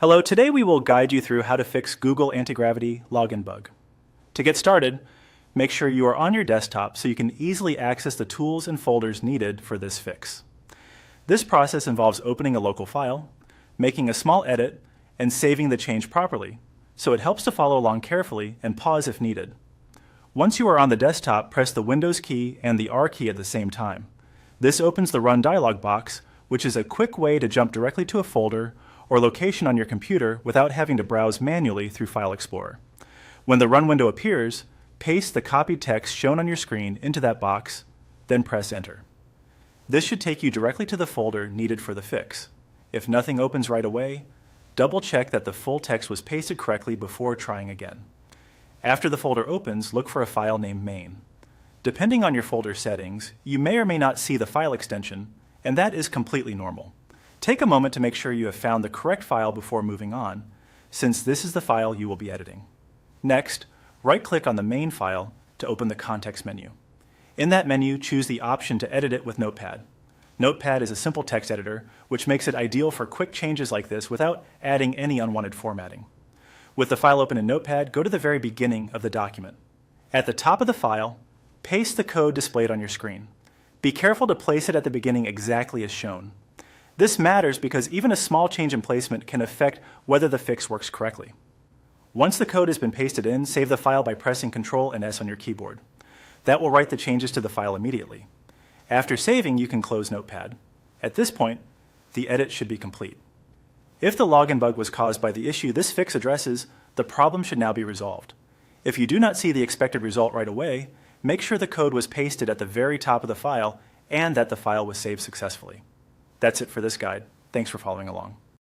Hello, today we will guide you through how to fix Google Antigravity login bug. To get started, make sure you are on your desktop so you can easily access the tools and folders needed for this fix. This process involves opening a local file, making a small edit, and saving the change properly, so it helps to follow along carefully and pause if needed. Once you are on the desktop, press the Windows key and the R key at the same time. This opens the Run dialog box, which is a quick way to jump directly to a folder or location on your computer without having to browse manually through File Explorer. When the Run window appears, paste the copied text shown on your screen into that box, then press Enter. This should take you directly to the folder needed for the fix. If nothing opens right away, double-check that the full text was pasted correctly before trying again. After the folder opens, look for a file named main. Depending on your folder settings, you may or may not see the file extension, and that is completely normal. Take a moment to make sure you have found the correct file before moving on, since this is the file you will be editing. Next, right-click on the main file to open the context menu. In that menu, choose the option to edit it with Notepad. Notepad is a simple text editor, which makes it ideal for quick changes like this without adding any unwanted formatting. With the file open in Notepad, go to the very beginning of the document. At the top of the file, paste the code displayed on your screen. Be careful to place it at the beginning exactly as shown. This matters because even a small change in placement can affect whether the fix works correctly. Once the code has been pasted in, save the file by pressing Ctrl and S on your keyboard. That will write the changes to the file immediately. After saving, you can close Notepad. At this point, the edit should be complete. If the login bug was caused by the issue this fix addresses, the problem should now be resolved. If you do not see the expected result right away, make sure the code was pasted at the very top of the file and that the file was saved successfully. That's it for this guide. Thanks for following along.